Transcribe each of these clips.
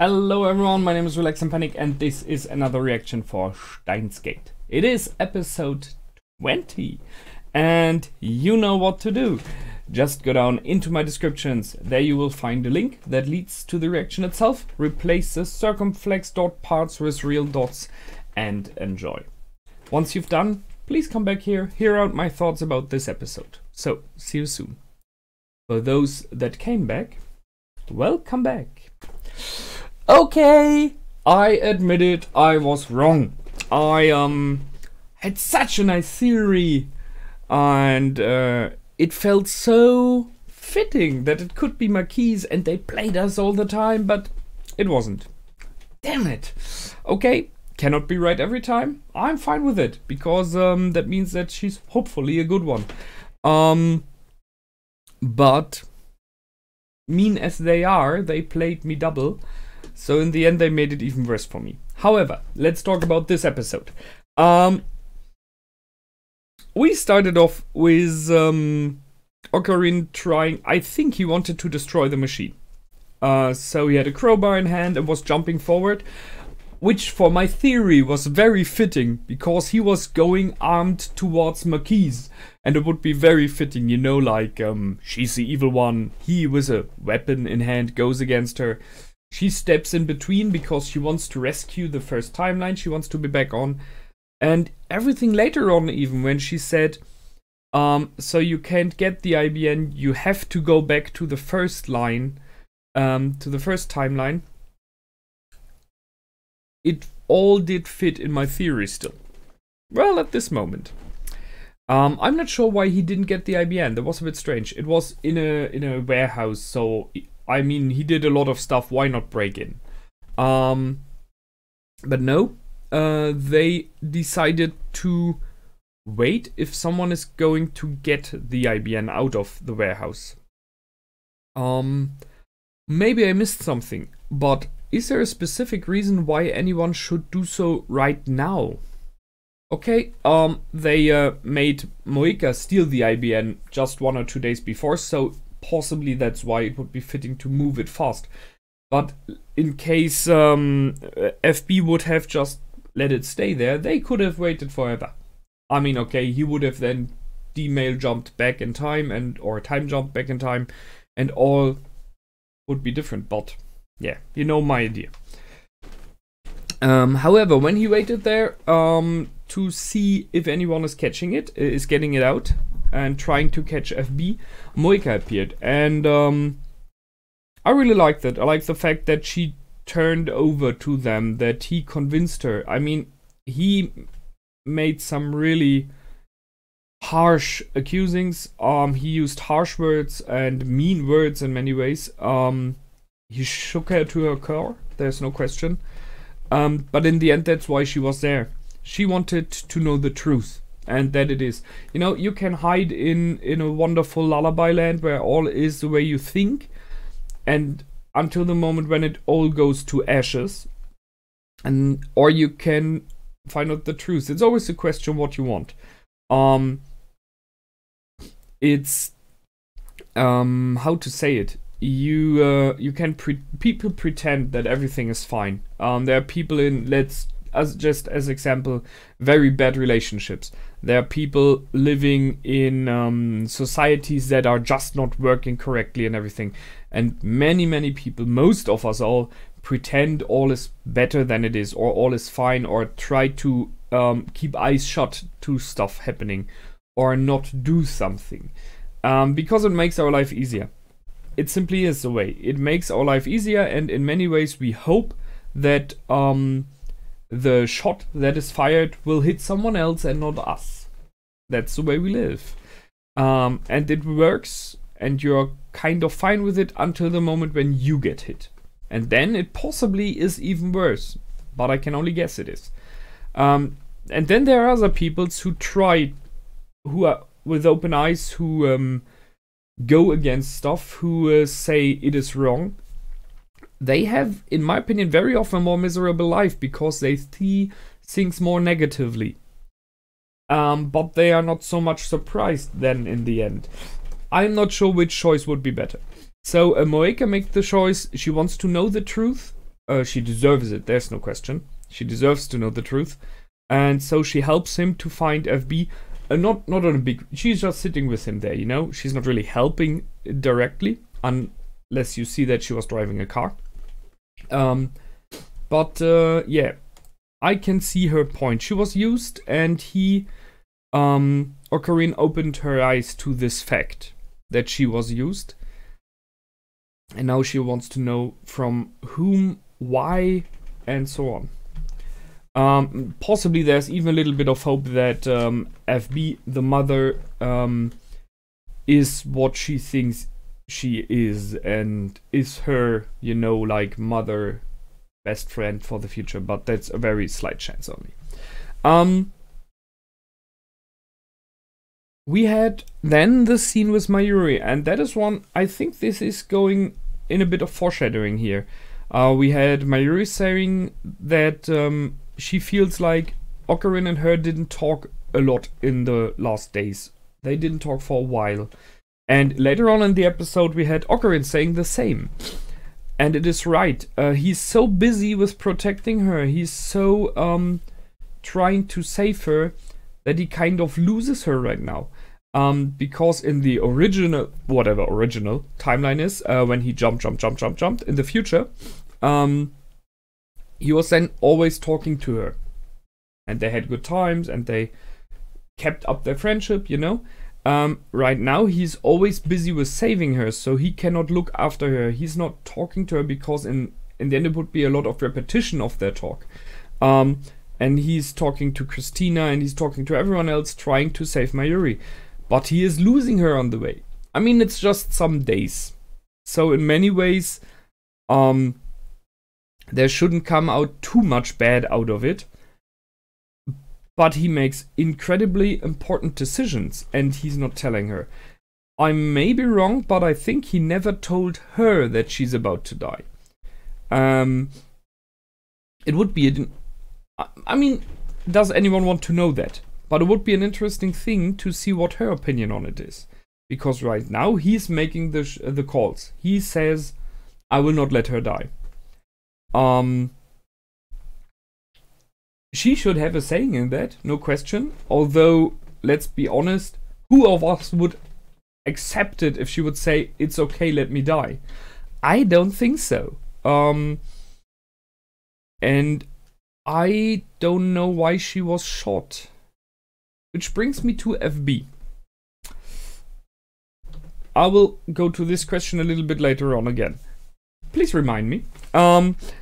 Hello everyone, my name is Relax and Panic and this is another reaction for Steins Gate. It is episode 20 and you know what to do. Just go down into my descriptions, there you will find a link that leads to the reaction itself. Replace the circumflex dot parts with real dots and enjoy. Once you've done, please come back here, hear out my thoughts about this episode. So, see you soon. For those that came back, welcome back. Okay, I admit it, I was wrong. I had such a nice theory and it felt so fitting that it could be Makise and they played us all the time, but it wasn't. Damn it. Okay, cannot be right every time. I'm fine with it because that means that she's hopefully a good one. But mean as they are, they played me double. So in the end, they made it even worse for me. However, let's talk about this episode. We started off with Ocarina trying, I think he wanted to destroy the machine. So he had a crowbar in hand and was jumping forward, which for my theory was very fitting because he was going armed towards Makise. And it would be very fitting, you know, like she's the evil one. He with a weapon in hand goes against her. She steps in between because she wants to rescue the first timeline. She wants to be back on. And everything later on, even when she said, so you can't get the IBN, you have to go back to the first line, to the first timeline. It all did fit in my theory still. Well, at this moment. I'm not sure why he didn't get the IBN. That was a bit strange. It was in a warehouse, so I mean, he did a lot of stuff, why not break in? But no, they decided to wait if someone is going to get the IBN out of the warehouse. Maybe I missed something, but is there a specific reason why anyone should do so right now? Okay, they made Makise steal the IBN just 1 or 2 days before, so possibly that's why it would be fitting to move it fast. But in case FB would have just let it stay there, they could have waited forever. I mean, okay, he would have then D-mail jumped back in time or time jumped back in time and all would be different, but yeah, you know my idea. However, when he waited there to see if anyone is catching it, is getting it out and trying to catch FB, Makise appeared, and I really liked that. I like the fact that she turned over to them, that he convinced her. I mean, he made some really harsh accusings. He used harsh words and mean words in many ways. He shook her to her core, there's no question. But in the end, that's why she was there. She wanted to know the truth. And that it is. You know, you can hide in a wonderful lullaby land where all is the way you think. And until the moment when it all goes to ashes. Or you can find out the truth. It's always a question what you want. It's how to say it. You can people pretend that everything is fine. There are people in, just as example, very bad relationships. There are people living in societies that are just not working correctly and everything. And many people, most of us all, pretend all is better than it is, or all is fine, or try to keep eyes shut to stuff happening, or not do something. Because it makes our life easier. It simply is the way. It makes our life easier, and in many ways we hope that the shot that is fired will hit someone else and not us. That's the way we live. And it works, and you're kind of fine with it until the moment when you get hit. And then it possibly is even worse, but I can only guess it is. And then there are other people who are with open eyes, who go against stuff, who say it is wrong. They have, in my opinion, very often a more miserable life because they see things more negatively. But they are not so much surprised then in the end. I'm not sure which choice would be better. So Makise makes the choice. She wants to know the truth. She deserves it, there's no question. She deserves to know the truth. And so she helps him to find FB. Not on a big... She's just sitting with him there, you know? She's not really helping directly, unless you see that she was driving a car. Yeah, I can see her point. She was used, and Ocarina opened her eyes to this fact that she was used. And now she wants to know from whom, why, and so on. Possibly there's even a little bit of hope that FB, the mother, is what she thinks she is, and is her, you know, like mother, best friend for the future, but that's a very slight chance only. We had then the scene with Mayuri, and that is one, I think this is going in a bit of foreshadowing here. We had Mayuri saying that she feels like Ocarina and her didn't talk a lot in the last days. They didn't talk for a while. And later on in the episode we had Ocarina saying the same. And it is right. He's so busy with protecting her. He's so trying to save her that he kind of loses her right now. Because in the original, whatever original timeline is, when he jumped in the future, he was then always talking to her. And they had good times and they kept up their friendship, you know. Right now he's always busy with saving her, so he cannot look after her. He's not talking to her because in the end it would be a lot of repetition of their talk. And he's talking to Christina and he's talking to everyone else trying to save Mayuri. But he is losing her on the way. I mean, it's just some days. So in many ways, there shouldn't come out too much bad out of it. But he makes incredibly important decisions and he's not telling her. I may be wrong, but I think he never told her that she's about to die. It would be... I mean, does anyone want to know that? But it would be an interesting thing to see what her opinion on it is. Because right now, he's making the calls. He says, I will not let her die. She should have a saying in that, no question. Although, let's be honest, who of us would accept it if she would say, it's okay, let me die? I don't think so. And I don't know why she was shot. Which brings me to FB. I will go to this question a little bit later on again. Please remind me.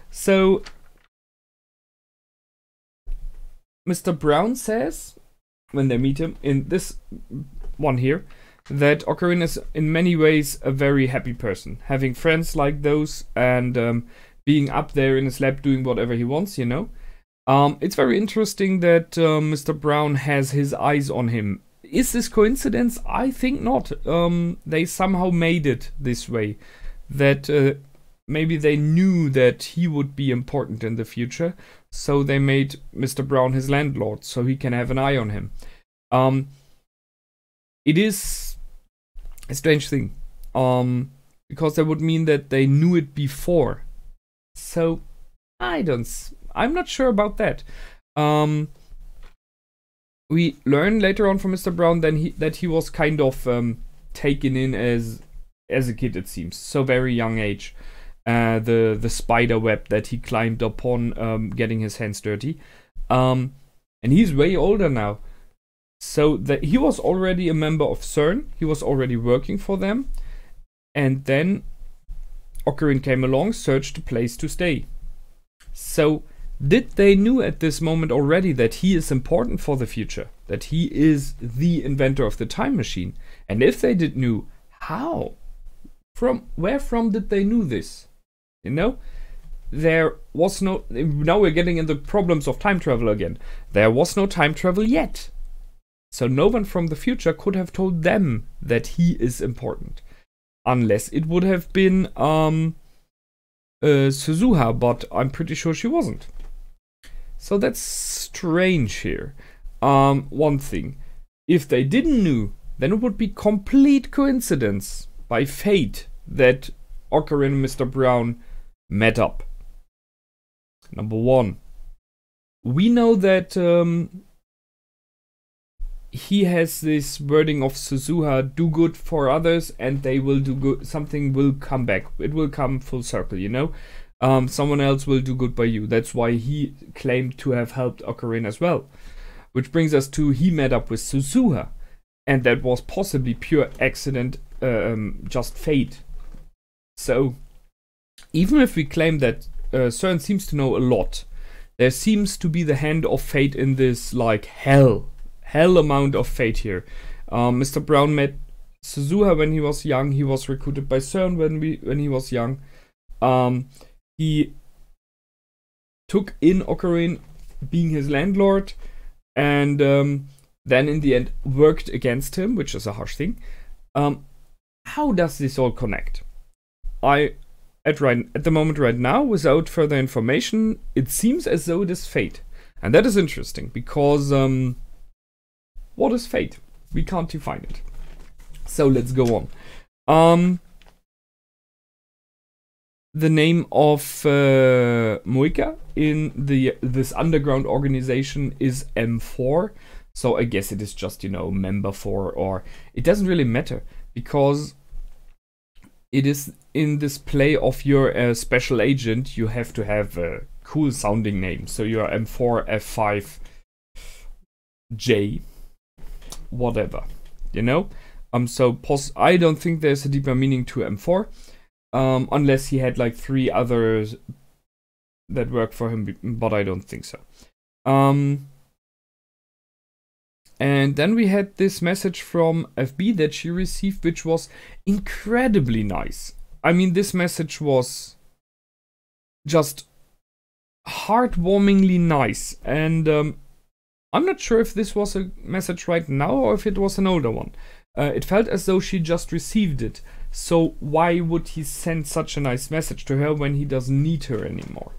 So Mr. Brown says, when they meet him, in this one here, that Ocarina is in many ways a very happy person. Having friends like those and being up there in his lab doing whatever he wants, you know. It's very interesting that Mr. Brown has his eyes on him. Is this coincidence? I think not. They somehow made it this way. That maybe they knew that he would be important in the future. So they made Mr. Brown his landlord, so he can have an eye on him. It is a strange thing. Because that would mean that they knew it before. So, I'm not sure about that. We learn later on from Mr. Brown then that he was kind of taken in as a kid, it seems. So very young age. The spider web that he climbed upon, getting his hands dirty. And he's way older now. So that he was already a member of CERN. He was already working for them. And then Ocarina came along, searched a place to stay. So did they knew at this moment already that he is important for the future? That he is the inventor of the time machine? And if they did knew, how? Where from did they knew this? You know? There was no... Now we're getting into problems of time travel again. There was no time travel yet. So no one from the future could have told them that he is important. Unless it would have been Suzuha, but I'm pretty sure she wasn't. So that's strange here. One thing. If they didn't know, then it would be complete coincidence by fate that Ocarina and Mr. Brown met up. Number one, we know that he has this wording of Suzuha, do good for others and they will do good, something will come back. It will come full circle, you know? Someone else will do good by you. That's why he claimed to have helped Ocarina as well. Which brings us to, he met up with Suzuha. And that was possibly pure accident, just fate. So, even if we claim that CERN seems to know a lot, there seems to be the hand of fate in this, like, hell amount of fate here. Mr. Brown met Suzuha when he was young. He was recruited by CERN when he was young. He took in Ocarina, being his landlord, and then in the end worked against him, which is a harsh thing. How does this all connect? At the moment right now, without further information, it seems as though it is fate. And that is interesting, because what is fate? We can't define it. So let's go on. The name of Muika in this underground organization is M4. So I guess it is just, you know, member 4, or it doesn't really matter, because it is in this play of your special agent, you have to have a cool sounding name. So you're M4, F5, J, whatever, you know? I don't think there's a deeper meaning to M4, unless he had like 3 others that work for him, but I don't think so. And then we had this message from FB that she received, which was incredibly nice. I mean, this message was just heartwarmingly nice. And I'm not sure if this was a message right now or if it was an older one. It felt as though she just received it. So why would he send such a nice message to her when he doesn't need her anymore?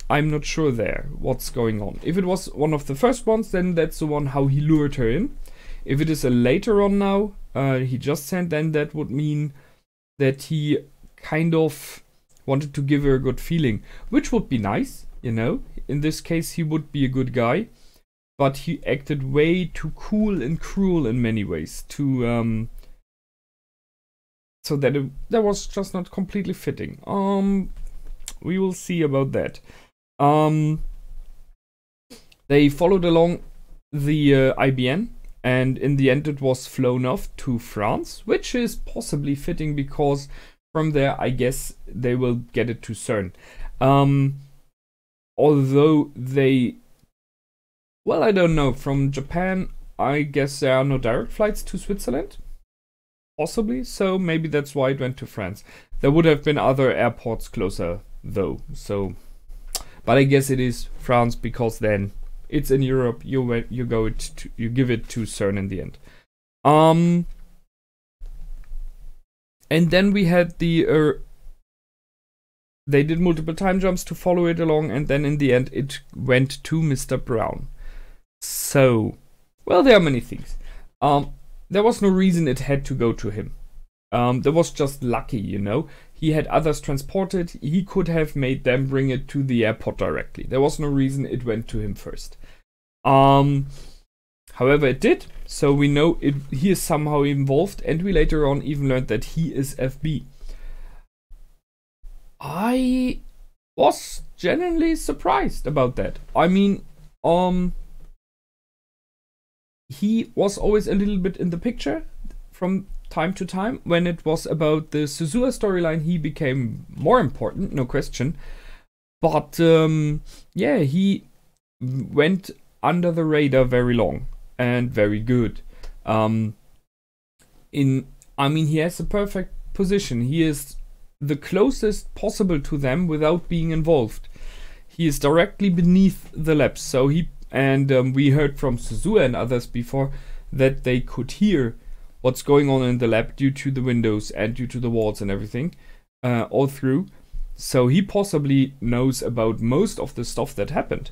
I'm not sure there what's going on. If it was one of the first ones, then that's the one how he lured her in. If it is a later on now, he just sent, then that would mean that he kind of wanted to give her a good feeling, which would be nice, you know. In this case, he would be a good guy, but he acted way too cool and cruel in many ways to so that that was just not completely fitting. We will see about that. They followed along the IBN, and in the end it was flown off to France, which is possibly fitting because from there I guess they will get it to CERN. Although they, well, I don't know, from Japan I guess there are no direct flights to Switzerland, possibly, so maybe that's why it went to France. There would have been other airports closer though, so, but I guess it is France because then it's in Europe. You give it to CERN in the end. And then we had the they did multiple time jumps to follow it along, and then in the end it went to Mr. Brown. So, well, there are many things. There was no reason it had to go to him. That was just lucky, you know. He had others transported. He could have made them bring it to the airport directly. There was no reason it went to him first. However, it did. So we know he is somehow involved, and we later on even learned that he is FB. I was genuinely surprised about that. I mean, he was always a little bit in the picture from time to time. When it was about the Suzuha storyline, he became more important, no question. But yeah, he went under the radar very long and very good. I mean, he has a perfect position. He is the closest possible to them without being involved. He is directly beneath the labs. So we heard from Suzuha and others before that they could hear what's going on in the lab due to the windows and due to the walls and everything all through. So he possibly knows about most of the stuff that happened,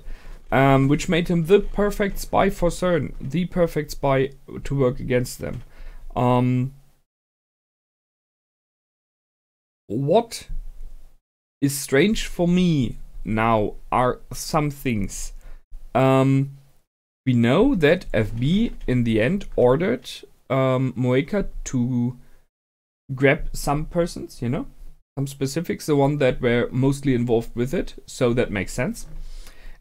which made him the perfect spy for CERN, the perfect spy to work against them. What is strange for me now are some things. We know that FB in the end ordered Moeka to grab some persons, you know, some specifics, the one that were mostly involved with it, so that makes sense.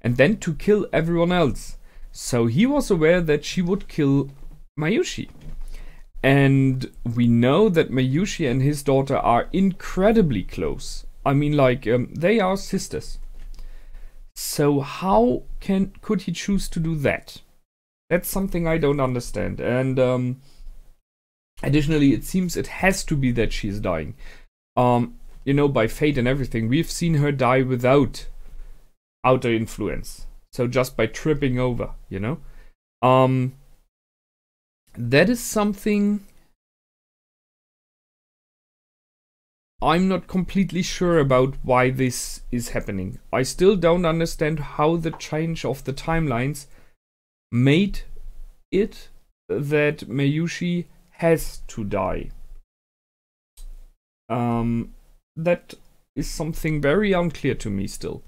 And then to kill everyone else. So he was aware that she would kill Mayushi. And we know that Mayushi and his daughter are incredibly close. I mean, like, they are sisters. So how could he choose to do that? That's something I don't understand. And additionally, it seems it has to be that she's dying. You know, by fate and everything. We've seen her die without outer influence. So just by tripping over, you know? That is something I'm not completely sure about why this is happening. I still don't understand how the change of the timelines made it that Mayushi has to die. That is something very unclear to me still.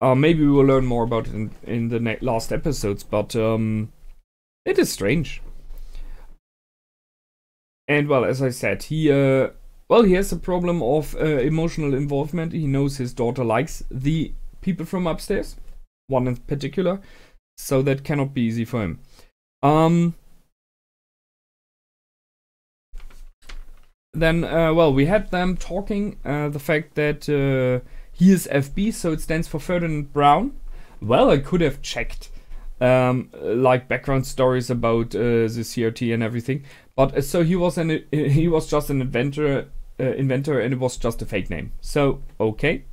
Maybe we will learn more about it in the last episodes, but it is strange. And well, as I said, he has a problem of emotional involvement. He knows his daughter likes the people from upstairs, one in particular, so that cannot be easy for him. Then, we had them talking the fact that he is FB, so it stands for Ferdinand Brown. Well, I could have checked like background stories about the CRT and everything, but so he was just an inventor, and it was just a fake name. So okay,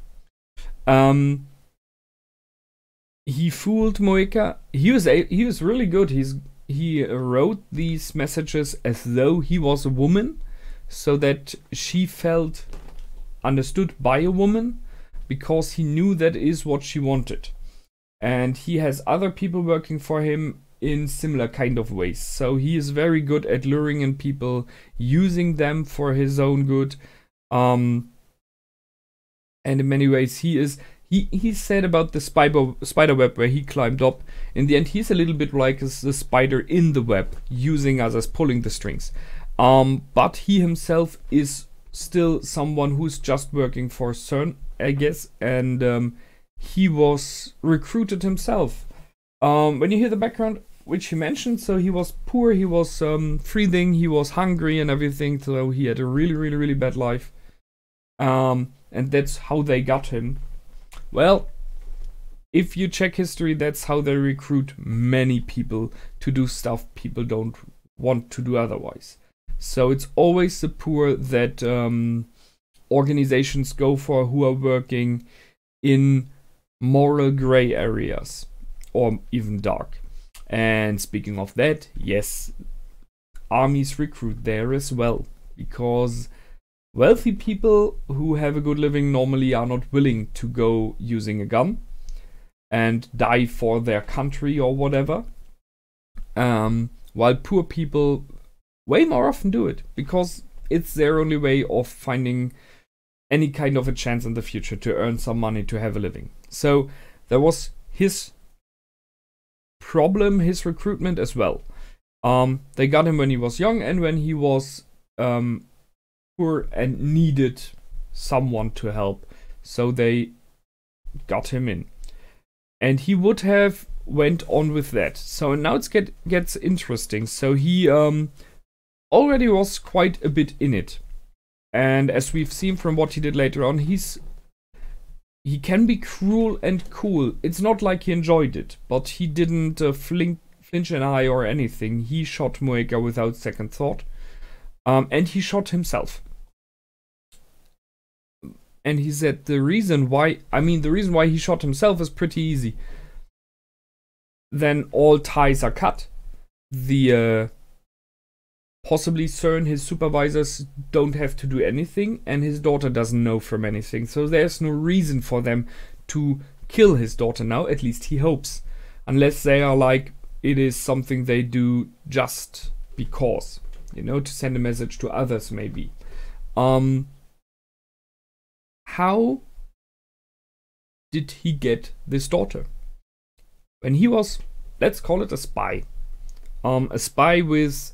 he fooled Moeka. He was really good. He wrote these messages as though he was a woman, so that she felt understood by a woman, because he knew that is what she wanted. And he has other people working for him in similar kind of ways. So he is very good at luring in people, using them for his own good. And in many ways he said about the spider web where he climbed up, in the end he's a little bit like the spider in the web, using us as pulling the strings. But he himself is still someone who's just working for CERN, I guess, and he was recruited himself. When you hear the background, which he mentioned, so he was poor, he was breathing, he was hungry and everything, so he had a really bad life. And that's how they got him. Well, if you check history, that's how they recruit many people to do stuff people don't want to do otherwise. So it's always the poor that organizations go for, who are working in moral gray areas, or even dark. And speaking of that, yes, armies recruit there as well, because wealthy people who have a good living normally are not willing to go using a gun and die for their country or whatever, while poor people way more often do it, because it's their only way of finding any kind of a chance in the future to earn some money to have a living. So there was his problem, his recruitment as well. They got him when he was young and when he was poor and needed someone to help. So they got him in. And he would have went on with that. So now it gets interesting. So he already was quite a bit in it. And as we've seen from what he did later on, he can be cruel and cool. It's not like he enjoyed it, but he didn't flinch an eye or anything. He shot Moeka without second thought. And he shot himself. And he said the reason why he shot himself is pretty easy. Then all ties are cut. Possibly CERN, his supervisors, don't have to do anything, and his daughter doesn't know from anything. So there's no reason for them to kill his daughter now, at least he hopes. Unless they are like, it is something they do just because, you know, to send a message to others maybe. How did he get this daughter? When he was, let's call it a spy with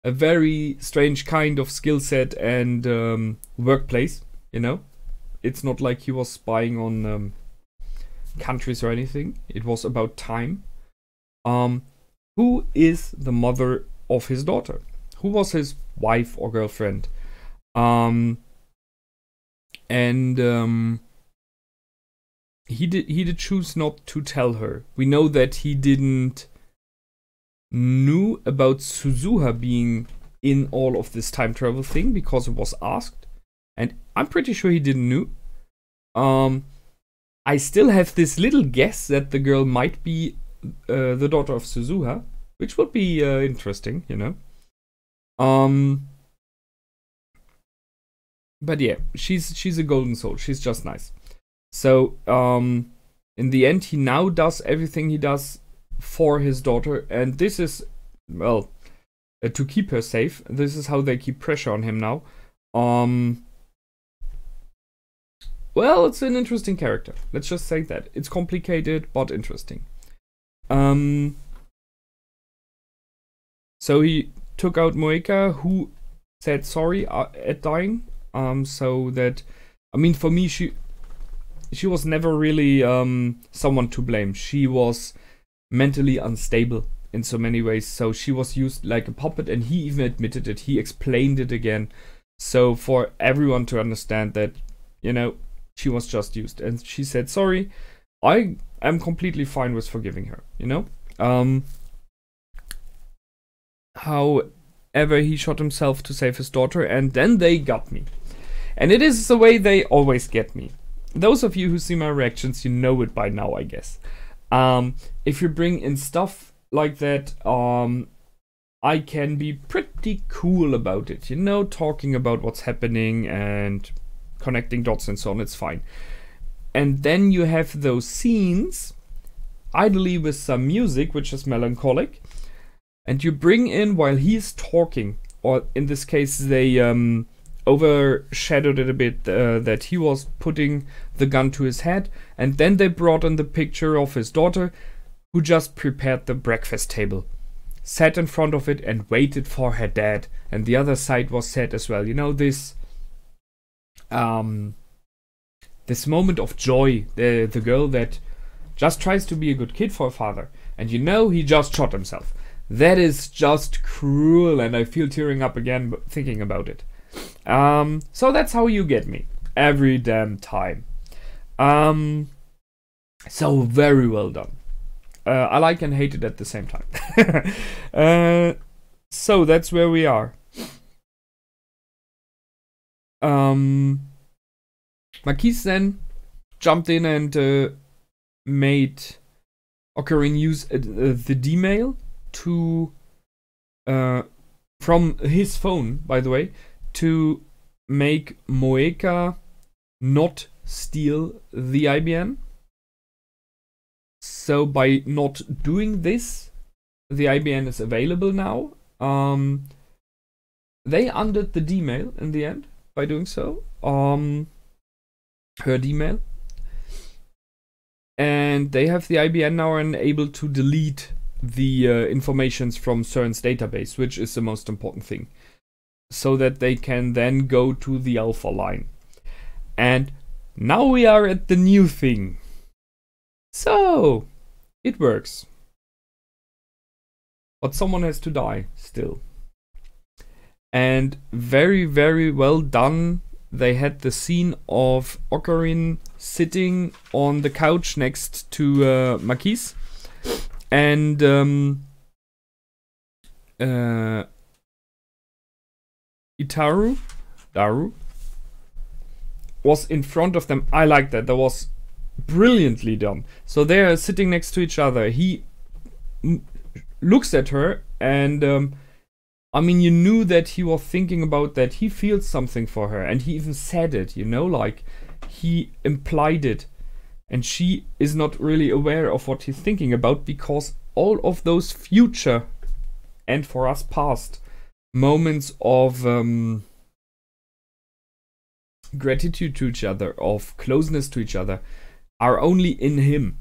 a very strange kind of skill set and workplace, you know? It's not like he was spying on countries or anything. It was about time. Who is the mother of his daughter? Who was his wife or girlfriend? He did choose not to tell her. We know that he didn't knew about Suzuha being in all of this time travel thing because it was asked, and I'm pretty sure he didn't know. I still have this little guess that the girl might be the daughter of Suzuha, which would be interesting, you know. But yeah, she's a golden soul. She's just nice. So in the end, he now does everything he does for his daughter, and this is, well, to keep her safe. This is how they keep pressure on him now. Well, it's an interesting character. Let's just say that. It's complicated, but interesting. So he took out Moeka, who said sorry at dying. So that, I mean, for me, she was never really someone to blame. She was mentally unstable in so many ways. So she was used like a puppet, and he even admitted it. He explained it again. So for everyone to understand that, you know, she was just used. And she said, sorry, I am completely fine with forgiving her, you know? However, he shot himself to save his daughter, and then they got me. And it is the way they always get me. Those of you who see my reactions, you know it by now, I guess. If you bring in stuff like that, I can be pretty cool about it, you know, talking about what's happening and connecting dots and so on, it's fine. And then you have those scenes, ideally with some music, which is melancholic, and you bring in while he's talking, or in this case they overshadowed it a bit, that he was putting the gun to his head, and then they brought in the picture of his daughter, who just prepared the breakfast table, sat in front of it and waited for her dad, and the other side was sad as well. You know, this this moment of joy, the girl that just tries to be a good kid for her father, and you know he just shot himself. That is just cruel, and I feel tearing up again thinking about it. So that's how you get me every damn time. So very well done. I like and hate it at the same time. So that's where we are. Makise then jumped in and made Ocarina use the D-mail to from his phone, by the way, to make Moeka not steal the IBN. So by not doing this, the IBN is available now. They undid the D-mail in the end by doing so. Her D-mail. And they have the IBN now and able to delete the informations from CERN's database, which is the most important thing, so that they can then go to the alpha line. And now we are at the new thing. So it works, but someone has to die still. And very, very well done. They had the scene of Ocarina sitting on the couch next to Makise, and Daru was in front of them. I like that. That was brilliantly done. So they are sitting next to each other. He looks at her, and I mean, you knew that he was thinking about that. He feels something for her, and he even said it, you know, like he implied it. And she is not really aware of what he's thinking about, because all of those future, and for us past, moments of gratitude to each other, of closeness to each other, are only in him.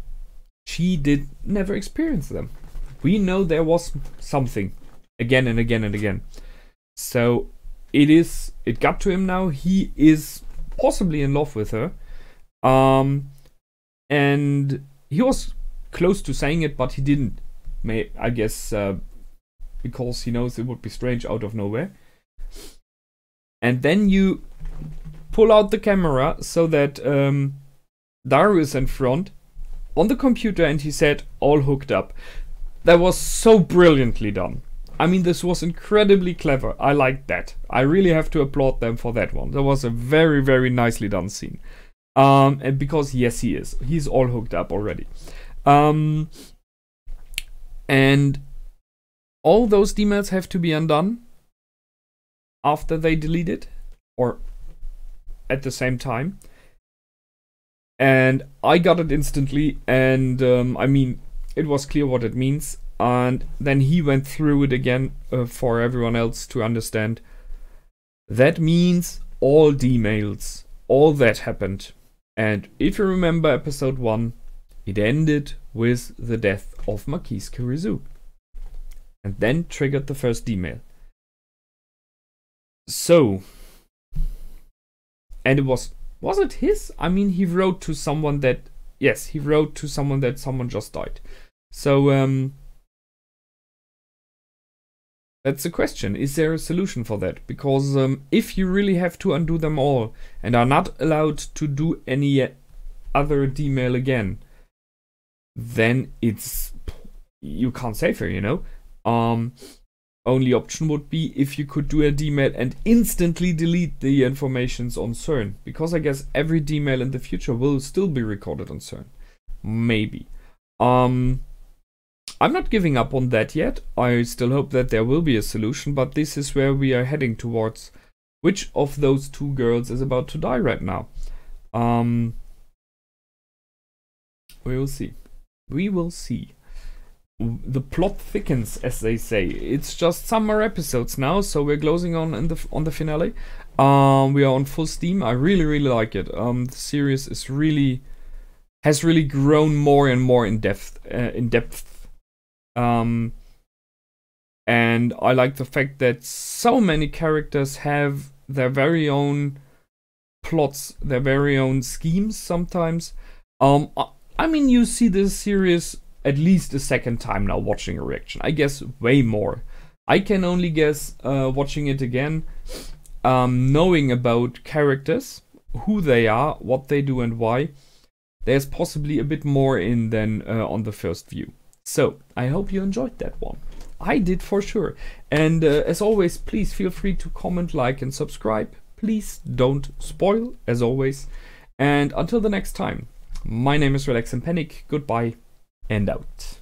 She did never experience them. We know there was something again and again and again. So it got to him now. He is possibly in love with her. And he was close to saying it, but he didn't. I guess because he knows it would be strange out of nowhere. And then you pull out the camera so that Daru is in front on the computer, and he said, all hooked up. That was so brilliantly done. I mean, this was incredibly clever. I liked that. I really have to applaud them for that one. That was a very, very nicely done scene. And because, yes, he is. He's all hooked up already. And all those emails have to be undone after they delete it, or at the same time. And I got it instantly, and I mean, it was clear what it means. And then he went through it again for everyone else to understand. That means all D-mails, all that happened. And if you remember episode 1, it ended with the death of Makise Kurisu. And then triggered the first D-mail. So, and it was it his? I mean, he wrote to someone that, yes, he wrote to someone that someone just died. So, that's the question. Is there a solution for that? Because if you really have to undo them all and are not allowed to do any other D-mail again, then you can't save her, you know? Only option would be if you could do a D-mail and instantly delete the informations on CERN. Because I guess every D-mail in the future will still be recorded on CERN. Maybe. I'm not giving up on that yet. I still hope that there will be a solution, but this is where we are heading towards. Which of those two girls is about to die right now? We will see. We will see. The plot thickens, as they say. It's just some more episodes now, so we're closing on the finale. We are on full steam. I really, really like it. The series is has really grown more and more in depth. And I like the fact that so many characters have their very own plots, their very own schemes sometimes. I mean, you see this series at least a second time now watching a reaction. I guess way more. I can only guess watching it again, knowing about characters, who they are, what they do and why. There's possibly a bit more in than on the first view. So, I hope you enjoyed that one. I did for sure. And as always, please feel free to comment, like and subscribe. Please don't spoil, as always. And until the next time, my name is Relax and Panic. Goodbye and out.